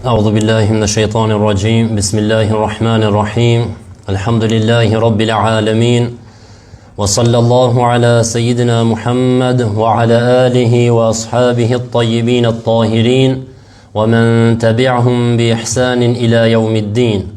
أعوذ بالله من الشيطان الرجيم بسم الله الرحمن الرحيم الحمد لله رب العالمين وصلى الله على سيدنا محمد وعلى آله وأصحابه الطيبين الطاهرين ومن تبعهم بإحسان إلى يوم الدين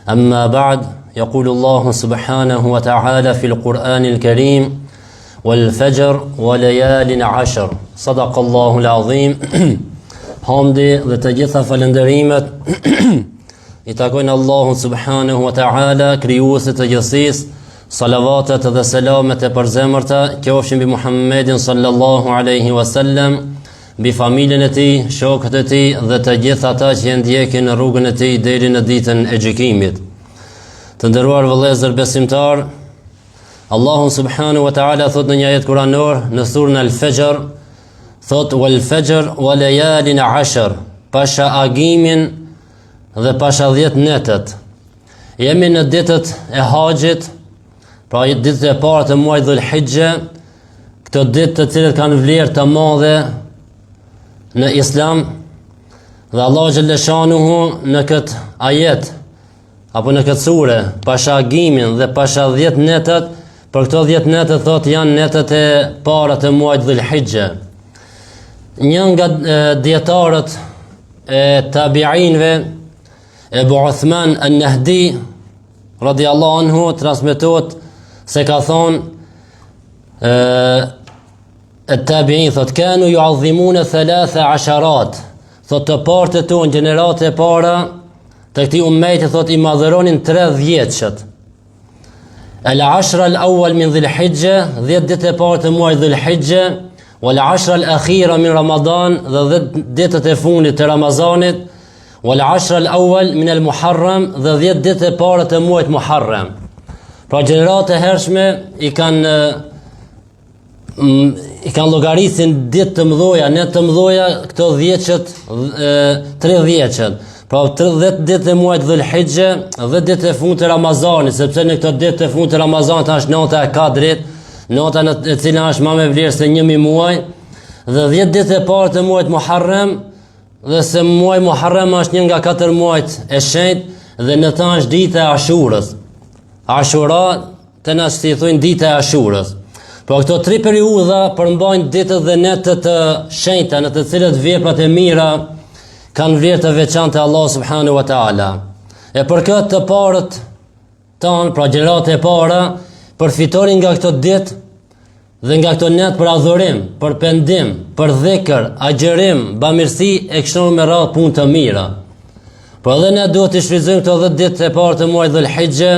أما بعد يقول الله سبحانه وتعالى في القرآن الكريم والفجر وليال عشر صدق الله العظيم Hamdi dhe të gjitha falënderimet I takojnë Allahu subhanahu wa ta'ala, krijuesit të gjithësisë. Salavatet dhe selamet e përzemërta qofshin mbi Muhammedin sallallahu alaihi wasallam, mbi familjen e tij, shokët e tij dhe të gjithë ata që ndjekin në rrugën e tij deri në ditën e gjykimit. Të nderuar vëllezër besimtar, Allahu subhanahu wa ta'ala thot në një ajet kuranor në surën Al-Fajr, thot wal fajr wa layalin 10, pasha agimin dhe pasha 10 netët. Jemi në ditët e haxhit, pra ditët e para të muajit Dhul-Hijja, këto ditë të cilët kanë vlerë të madhe në Islam, dhe Allahu xhalla shanuhu në këtë ajet apo në këtë sure pasha agimin dhe pasha 10 netët. Për këto 10 netët thot janë netët e para të muajit Dhul-Hijja. Një nga dietarët e tabiinëve, Ebu Uthman an-Nahdi radiallahu anhu, transmetohet se ka thonë tabiin thot kanu yu'azzimuna 13, thot të partë tonë, gjeneratët e para të këtij ummeti thot I madhëronin 30-shët. Al-ashra al-awwal min Dhul-Hijja, 10 ditë e parë të muajit Dhul-Hijja, wal ashra al-akhira min Ramadan, dhe 10 ditët e fundit të Ramazanit, wal ashra al-awwal min al-Muharram, dhe 10 ditë e para të muajit Muharram. Pra gjenerat e hershme I kanë llogarisin ditë të mëdhoja, net të mëdhoja, këto 10-shët, 30-shët. Pra 30 ditë e muajit Dhul-Hijja, 10 ditë e fundit të Ramazanit, sepse në këto ditë të fundit të Ramazanit është nata e Kadrit, nota në e cila është më me vlerë se 1000 muaj, dhe 10 ditë e parë të muajit Muharram, dhe se muaji Muharram është një nga 4 muajt e shenjtë, dhe në ta është dita e Ashurës. Ashura të na si thonë dita e Ashurës. Po këto 3 periudha përmbajnë ditët dhe netët të shenjta në të cilët veprat e mira kanë vlerë të veçantë te Allah subhanahu wa taala. E për këtë të parët tanë, pra gjenerat e para, përfitonin nga këto ditë dhe nga këto net për adhurim, për pendim, për dhikr, agjerim, bamirësi e kështu me radhë punë të mira. Por edhe ne duhet të shfrytëzojmë këto 10 ditë e parë të muajit Dhul-Hijja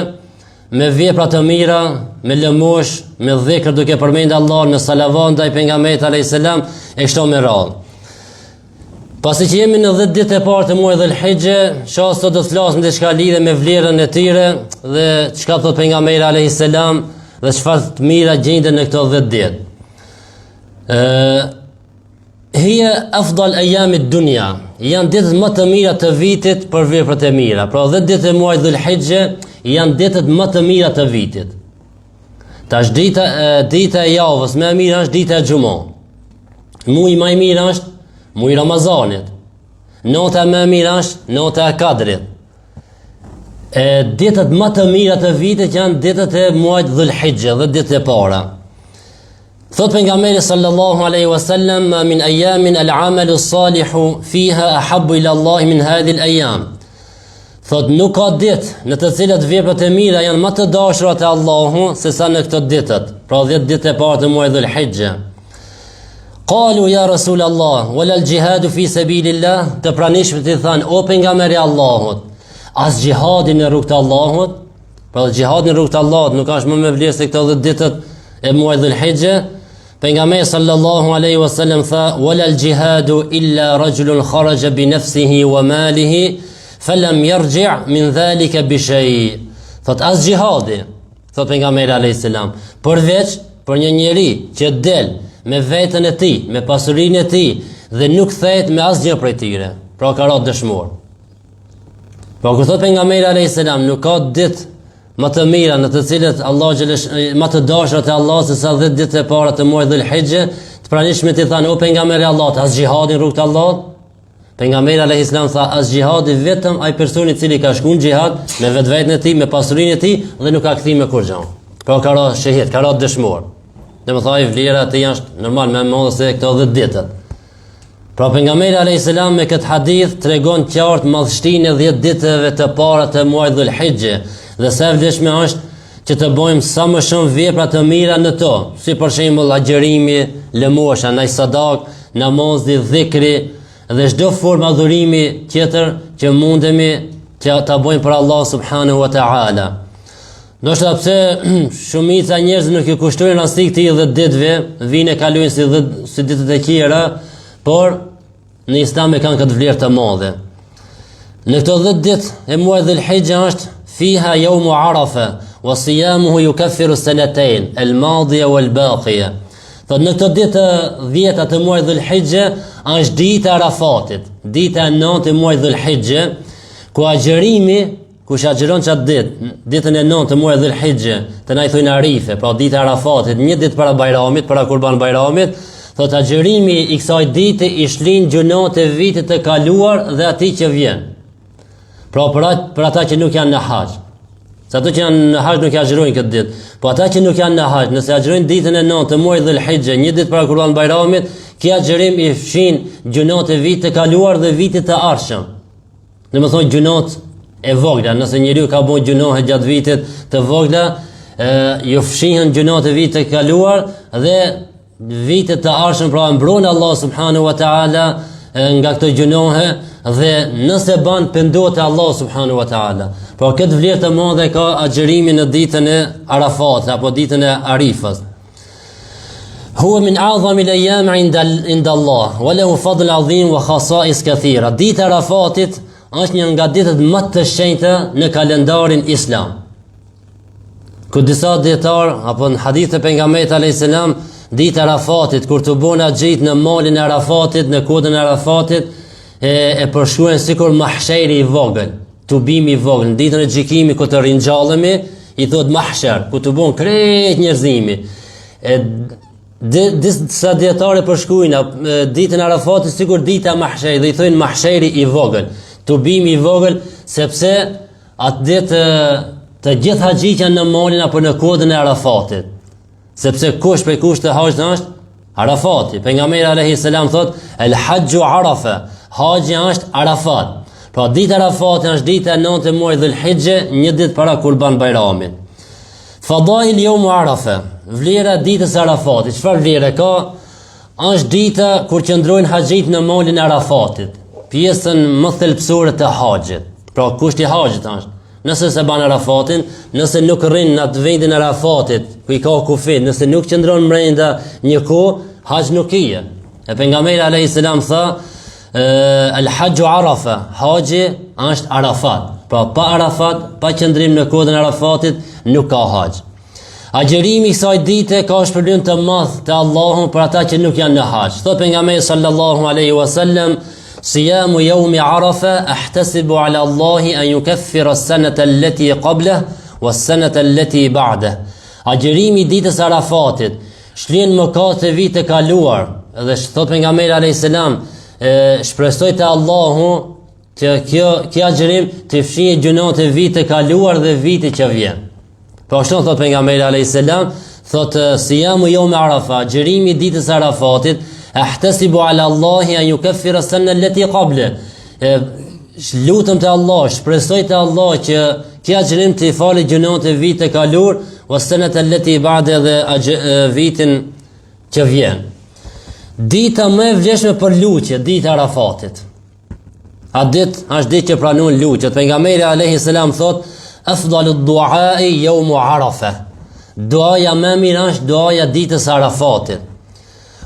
me vepra të mira, me lëmosh, me dhikr duke përmendur Allah në salavat ndaj pejgamberit alayhis salam e kështu me radhë. Pasi që jemi në 10 ditë e parë të muajit Dhul-Hijja, sot do të flasim diçka lidhe me vlerën e tyre dhe çka thot pejgamberi alayhis salam dhe çfarë të mira gjenden në këto 10 ditë. Hiya afdal ayam ad-dunya, janë ditët më të mira të vitit për veprat e mira. Pra 10 ditë e muajit Dhul-Hijja janë ditët më të mira të vitit. Tash dita e javës më e mirë është dita e Xumah. Muaji më I mirë është muaji Ramazanit. Nota më e mirë është nota e Kadrit. Ditët më të mira të vitit janë ditët e muajit Dhul-Hijja, dhe ditët e para. Thot pejgamberi sallallahu alaihi wasallam ma min ayamin al-amalu salihu fiha ahabbu ila Allah min hadhihi al-ayam. Thot nuk ka ditë në të cilat veprat e mira janë më të dashura te Allahu se sa në këto ditët, pra 10 ditë e para të muajit Dhul-Hijja. Qalu ya Rasul Allah, wala al-jihadu fi sabilillah, të pranishmit I than, o pejgamberi Allahut, as gjihadin në rrugt të Allahut, pra gjihadin në rrugt të Allahut nuk është më me vlerë se këto 10 ditët e muajit Dhul-Hijja. Pejgamberi sallallahu alaihi wasallam tha, wala al-jihadu illa rajulun kharaja bi nafsihi wa malihi falam yarji' min dhalika bi shay. Thot as gjihadi, thot pejgamberi alayhis salam, përveç për një njeri që del me veten e tij, me pasurinë e tij dhe nuk kthehet me asgjë prej tyre, pra ka rënë dëshmor. Po kur thot pejgamberi alayhis salam, nuk ka ditë më të mira në të cilët Allah më të dashura te Allah se sa 10 ditë e para të muajit Dhul-Hijja, të pranishmit I thanë, o pejgamberi Allah, as gjihadin rrugt të Allahut? Pejgamberi alayhis salam tha as xhihadi vetëm ai personi i cili ka shkuar në xhihad me vetveten e tij, me pasurinë e tij dhe nuk ka kthim me kurrë. Pra ka ra shahid, ka ra dëshmor. Domethënë vlera e tij është normal më e madhe se këto 10 ditët. Pra pejgamberi alayhis salam me këtë hadith tregon qartë madhështinë e 10 ditëve të para të muajit Dhul-Hijje dhe sa vlefshme është që të bëjmë sa më shumë vepra të mira në to, si për shembull agjërimi, lëmosha, ndaj sadak, namazi, dhikri dhe çdo formë adhurimi tjetër që mundemi që ta bëjmë për Allah subhanahu wa taala. Ndoshta pse shumica njerëz nuk i kushtojnë rasti këtij 10 ditëve, vinë kalojnë si ditët e tjera, por në Islam e kanë këtë vlerë të madhe. Në këto 10 ditë e muajit Dhul-Hijja është fiha yawmu Arafa wa siyamuhu yukaffiru sanatayn al-madiya wal-baqiya. Thot në këto ditë 10 të muajit Dhul-Hijja është dita e Arafatit, dita e 9 e muajit Dhul-Hijja, ku agjërimi, kush agjeron çat ditë, ditën e 9 të muajit Dhul-Hijja, të na i thonë Arife, pra dita e Arafatit, një ditë para Bajramit, para Kurban Bajramit, thot agjërimi i kësaj dite i shlin gjunat e vitit të kaluar dhe atij që vjen. Pra për ata që nuk janë në haxh. Se ato që janë në haxh nuk agjerojnë këtë ditë. Po ata që nuk janë në haxh, nëse agjerojnë ditën e 9 të muajit Dhul-Hijja, një ditë para Kurban Bajramit, kjo agjerim i fshin gjunat e vitit të kaluar dhe vitit të ardhshëm. Domethënë gjunat e vogla, nëse njeriu ka bën gjunohe gjatë vitit të vogla, ju fshihen gjunat e vitit të kaluar dhe vitet të ardhshëm, pra mbron Allah subhanahu wa taala nga këto gjunohe dhe nëse ban pendohet te Allah subhanahu wa taala. Pra këtë vlerë të madhe ka agjërimi në ditën e Arafatit apo ditën e Arifës. Huwa min a'zami al-ayyam 'inda Allah wa lahu fadl 'azim wa khasa'is kathira. Dita e Arafatit është një nga ditët më të shenjta në kalendarin islam. Ku disa dietar apo në hadith e pejgamberit alayhis salam, dita e Arafatit kur të bëna xhit në malin e Arafatit, në kodën e Arafatit, e përshkruajnë sikur mahsheri i vogël, tubimi i vogël, në ditën e gjykimit ku të ringjallemi, i thot mahsher, ku të bën krejt njerëzimi. Disa dietare përshkruajnë ditën e Arafatit sikur dita e mahsherit, dhe i thonë mahsheri i vogël, tubimi i vogël, sepse atë ditë të gjithë haxhit janë në malin apo në kodën e Arafatit. Sepse kush për kush të haxhit është Arafati. Pejgamberi alayhis salam thot el hajju Arafa, haxhi është Arafat. Pra dita e Arafatit është dita e 9 e muajit Dhul-Hijje, një ditë para Kurban Bajramit. Fadail yawm Arafa, vlera ditës së Arafatit. Çfarë vlere ka? Është dita kur qëndrojnë haxhit në malin e Arafatit, pjesën më thelbësore të haxhit. Pra kushti i haxhit është nëse se ban Arafatin, nëse nuk rrin në atë vendin e Arafatit, ku i ka kufit, nëse nuk qëndron brenda një kohë, haxh nuk ije. E pejgamberi alayhis salam tha, el-hajju Arafa, haxhi është Arafat. Pra pa Arafat, pa qëndrim në kodën e Arafatit, nuk ka haxh. Agjërimi i kësaj dite ka shpërblim të madh te Allahu për ata që nuk janë në haxh. Thot pejgamberi sallallahu alaihi wasallam, صيام يوم عرفة أحتسب على الله أن يكفر السنة التي قبله والسنة التي بعده. Agjërimi ditës Arafatit shlyen mëkatet e vitit të kaluar dhe thot pejgamberi alayhis salam, shpresoj te Allahu që kjo agjërim të fshijë gjunat e vitit të kaluar dhe vitit që vjen. Po ashtu thot pejgamberi alayhis salam, thot siyamu yawm Arafa, agjërimi ditës Arafatit, ahtasibu ala Allahi an yukaffira as-sana allati qabla. Lutem te Allah, shpresoj te Allah që kjo agjërim të falë gjunat e vitit të kaluar, was-sanata allati ba'da dhe vitin që vjen. Dita më e vlefshme për lutje, dita e Arafatit. A ditë është ditë që pranojnë lutjet. Pejgamberi alayhis salam thot, afdalu ad-du'a'i yawm Arafa. Duaja më e mirë është duaja ditës Arafatit.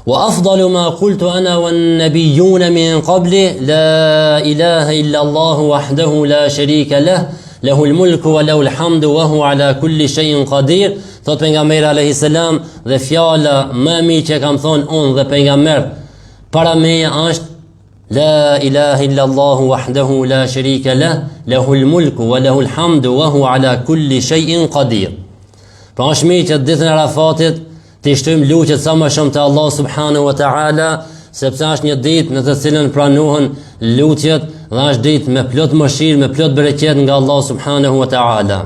وأفضل ما قلت أنا والنبيون من قبلي لا إله إلا الله وحده لا شريك له له الملك وله الحمد وهو على كل شيء قدير. Thot pejgamberi alayhis salam, dhe fjala më e mirë që kam thonë unë dhe pejgamber para meje është la ilaha illa Allah wahdahu la sharika lah lahu al-mulku wa lahu al-hamdu wa huwa ala kulli shay'in qadir. Pra është mirë që ditën e Arafatit të shtojmë lutjet sa më shumë te Allah subhanahu wa taala sepse është një ditë në të cilën pranohen lutjet dhe është ditë me plot mëshirë, me plot bereqet nga Allah subhanahu wa ta'ala.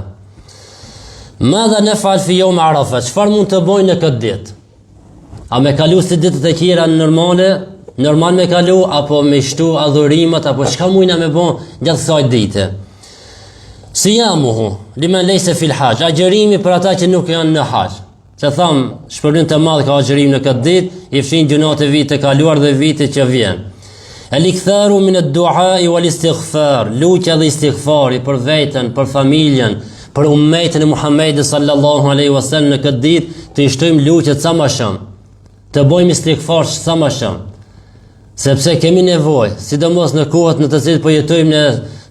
Madha naf'al fi yawm Arafa? Çfarë mund të bëjnë në këtë ditë? A me kalu si ditët e tjera normale, normal me kalu, apo me shtu adhurimet, apo çka mujna me bon gjatë kësaj dite? Siyamuhu liman laysa fil hajj, agjërimi për ata që nuk janë në hajj. Se tham, shpërblim të madh ka agjërim në këtë ditë, i fshin gjunat e vitit të kaluar dhe vitit që vjen. El-iktharu min ad-du'a wal-istighfar, lutja dhe istighfari për veten, për familjen, për ummetin e Muhamedit sallallahu alaihi wasallam në këtë ditë, të shtojmë lutjet sa më shumë. Të bëjmë istighfar sa më shumë. Sepse kemi nevojë, sidomos në kohët në të cilat po jetojmë ne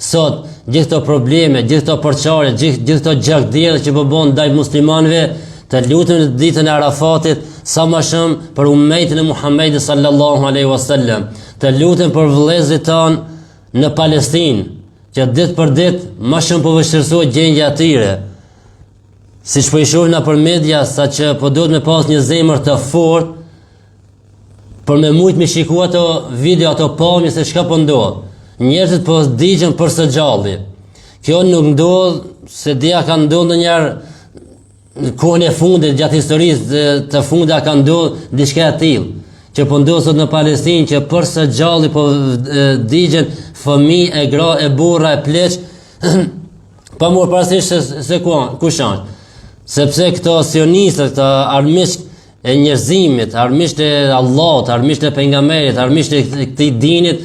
sot, gjithë këto probleme, gjithë këto përçarje, gjithë këto gjakdhjella që po bën ndaj muslimanëve, të lutem në ditën e Arafatit sa më shumë për ummetin e Muhamedit sallallahu alaihi wasallam. Të lutem për vëllezërit tanë në Palestinë, që ditë për ditë më shumë po vështirësohet gjendja e tyre. Siç po i shohim nëpër media, saqë po duhet me pas një zemër të fortë për me mujt me shikua ato video, ato palmje se çka po ndodh. Njerëzit po digjen për së gjalli. Kjo nuk ndodh se dia ka ndodhur ndonjëherë në kohën e fundit gjatë historisë të fundit ka ndodhur diçka e tillë. Që po ndodh sot në Palestinë që për së gjalli po digjen fëmijë, e gra, e burra, e pleq, pa marrë parasysh se kush janë. Sepse këto sionistët, këto armiqt e njerëzimit, armiqt e Allahut, armiqt e pejgamberit, armiqt e këtij dinit,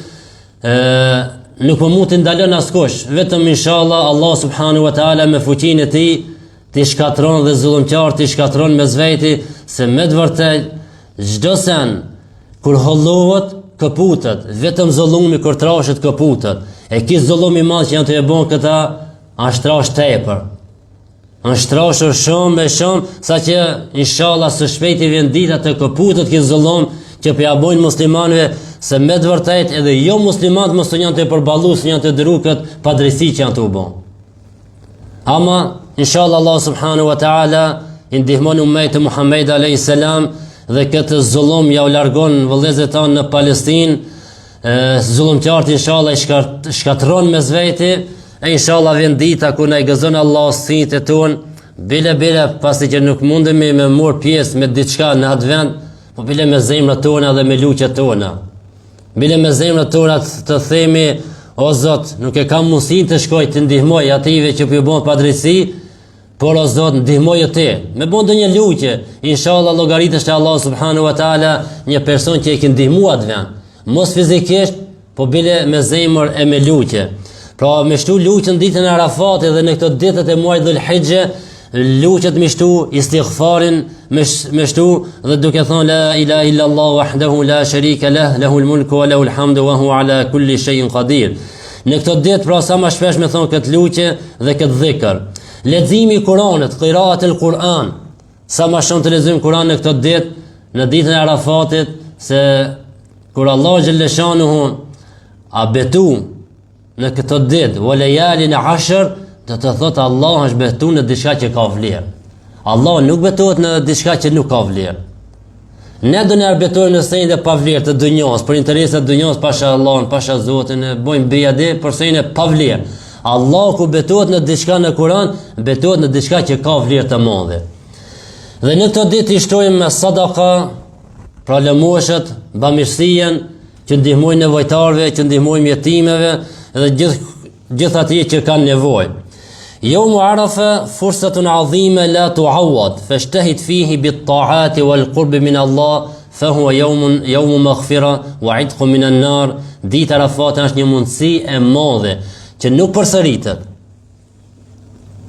nuk po mund të ndalon askush, vetëm inshallah Allah subhanahu wa taala me fuqinë e tij të shkatron dhe zullumqtar të shkatron mes veti, se me të vërtetë çdo sen kur hollohet këputet, vetëm zullumi kur trashet këputet. E ky zullum i madh që janë të e bën këta, është trash tepër. Është trashur shumë me shumë, saqë inshallah së shpejti vjen dita të këputet ky zullum që po ja bojnë muslimanëve, se me të vërtetë edhe jo muslimanët mos janë të përballuar, janë të dërukët pa drejtësi që janë të u bën. Ama inshallah Allah subhanahu wa taala i ndihmon ummetin Muhammed alayhis salam dhe këtë zullum ja u largon vëllezërit tanë në Palestinë. Zullumqtarët inshallah i shkatron mes veti. E inshallah vjen dita ku na i gëzon Allah sinjtë ton, bile pasi që nuk mundemi me marr pjesë me diçka në atë vend, po bile me zemrat tona dhe me lutjet tona. Bile me zemrat tona të themi, o Zot, nuk e kam mundësinë të shkoj të ndihmoj ative që po bën padrejti, por o Zot, ndihmoje ti. Me bën ndonjë lutje, inshallah llogaritesh te Allah subhanahu wa taala një person që e ke ndihmuar atë vend. Mos fizikisht, po bile me zemër e me lutje. Pra me shtu lutjen ditën e Arafatit dhe në këto ditët e muajit Dhul-Hijja, lutjet me shtu istighfarin, me shtu dhe duke thonë la ilaha illa Allah wahdahu la sharika lah, lahul mulku wa lahul hamdu wa huwa ala kulli shay'in qadir. Në këto ditë pra sa më shpesh me thonë këtë lutje dhe këtë dhikr. Leximi i Kuranit, qiraatul Quran. Sa më shumë të lexojmë Kur'an në këto ditë, në ditën e Arafatit, se kur Allah xhelle shanuhu a betu në këtë ditë, wa layalin 10, do të thotë Allah është betuar në diçka që ka vlerë. Allah nuk betohet në diçka që nuk ka vlerë. Ne do ne betojmë në sende pa vlerë të dunjos, për interesa të dunjos, pasha Allahun, pasha Zotin, e bëjmë bejade për sende pa vlerë. Allah ku betohet në diçka në Kur'an, betohet në diçka që ka vlerë të madhe. Dhe në këtë ditë i shtojmë me sadaka, pra lëmoshët, bamirësien, që ndihmojnë nevojtarve, që ndihmojnë jetimeve, dhe gjithë ati që kanë nevojë. Yawm Arafa fursatun azima la tu'awad, fashtahid fihi bit-ta'ati wal-qurb min Allah, fa huwa yawm maghfira wa 'idqun min an-nar. Dita Arafat është një mundësi e madhe që nuk përsëritet.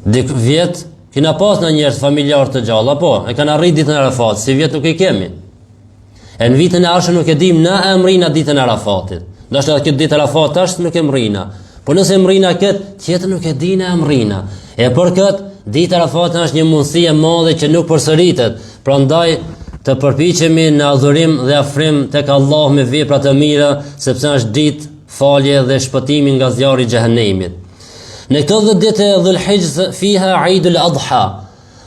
Vjet kena pas në njerëz familjar të gjalla, po, e kanë arrit ditën e Arafat, si vjet nuk e kemi. E në vitën e arshëm nuk e dim na e mrina ditën e Arafatit. Ndoshta këtë ditë Arafat është nuk e mrina. Po nëse mrina këtë, tjetër nuk e di na e mrina. E për këtë, ditë Arafat është një mundësi e madhe që nuk përsëritet. Prandaj të përpiqemi në adhurim dhe afrim tek Allah me vepra të mira, sepse është ditë falje dhe shpëtimi nga zjarri i xhehenemit. Në këto 10 ditë e Dhul-Hijja fiha Eidul Adha,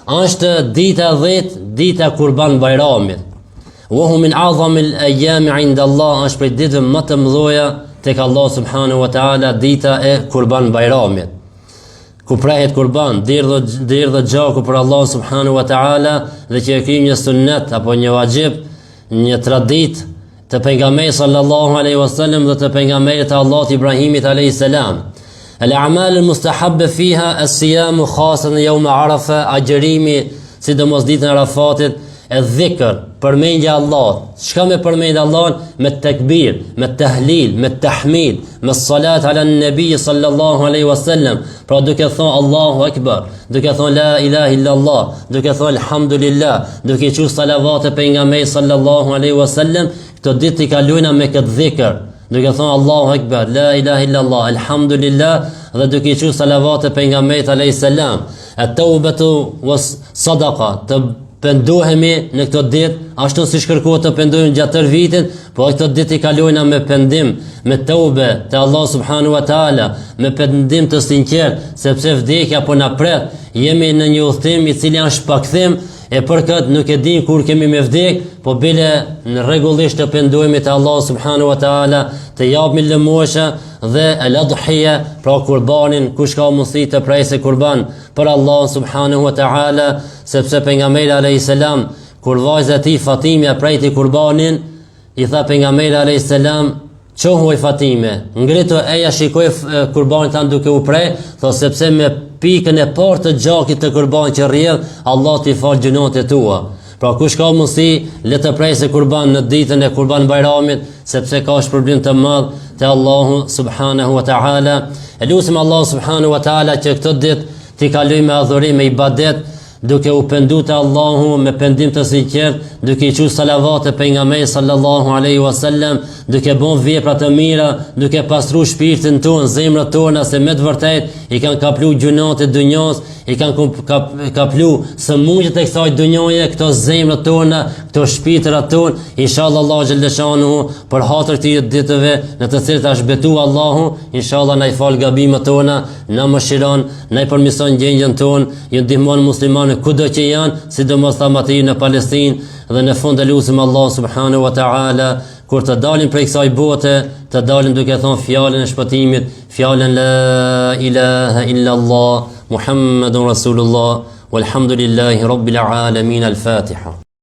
është dita 10, dita Kurban Bayramit. wa hum min a'zami al-ayami 'inda Allah, është prej ditëve më të mëdha tek Allah subhanahu wa ta'ala dita e Kurban Bayramit, ku prehet kurban, dirë dhe gjaku për Allah subhanahu wa ta'ala, dhe që e kryjmë një sunnet apo një vajib, një tradit të pejgamberit sallallahu alaihi wasallam dhe të pejgamberit të Allahut Ibrahimit alaihi salam. Al-a'mal al-mustahabba fiha as-siyam khasatan yawm Arafa, agjërimi sidomos ditën e Arafatit, e dhikr, përmendja Allah. Çka me përmendja Allah? Me tekbir, me tahlil, me tahmid, me salat ala nabi sallallahu alaihi wasallam. Pra duke thonë Allahu Akbar, duke thonë la ilaha illa Allah, duke thonë alhamdulillah, duke thënë salavat e pejgamberit sallallahu alaihi wasallam, këto ditë i kalojna me këtë dhikr. Duke thonë Allahu Akbar, la ilaha illa Allah, alhamdulillah, dhe duke thënë salavat e pejgamberit alaihi salam. At-taubatu was sadaqa, të pendohemi në këto ditë, ashtu si kërkohet të pendohemi gjatë tërë vitit, po këto ditë i kalojna me pendim, me teube te Allah subhanahu wa taala, me pendim të sinqert, sepse vdekja po na pret, jemi në një udhtim i cili është shpakthim, e për këtë nuk e dim kur kemi me vdek, po bile në rregullisht të pendohemi te Allah subhanahu wa taala, të japim lëmosha dhe al-adhiya, pra kurbanin, kush ka mundësi të prejse kurban për Allah subhanahu wa taala, sepse pejgamberi alayhis salam kur vajza e tij Fatimia prejti kurbanin, i tha pejgamberi alayhis salam: "Qohoj Fatime, ngritu eja shikoj kurbanin tan duke u prej, thot sepse me pikën e parë të gjakit të kurbanit që rrjedh, Allah t'i fal gjunat e tua." Pra kush ka mundësi le të prejse kurban në ditën e Kurban Bayramit, sepse ka shpërblim të madh te Allahu subhanahu wa taala. Elusim Allah subhanahu wa taala që këtë ditë t'i kalojmë me adhurim, me ibadet, duke u pendu te Allahu me pendim të sinqert, duke i thënë salavat e pejgamberit sallallahu alaihi wasallam, duke bën vepra të mira, duke pastruar shpirtin ton, zemrat tona, se me të vërtet i kanë kaplu gjunat e dunjos, i kanë kaplu sëmundjet e kësaj dunjoje, këto zemrat tona, këto shpirtrat ton. Inshallah Allah xhaleshanuhu për hatër të ditëve në të cilat është betuar Allahu, inshallah na i fal gabimet tona, na mëshiron, na i përmirëson gjendjen ton, ju ndihmon muslimanë kudo që janë, sidomos ta në Palestinë, dhe në fund lutim Allah subhanahu wa taala kur të dalim prej kësaj bote, të dalim duke thonë fjalën e shpëtimit, fjalën la ilaha illa Allah Muhammadun Rasulullah, walhamdulillahi rabbil alamin. Al-Fatiha.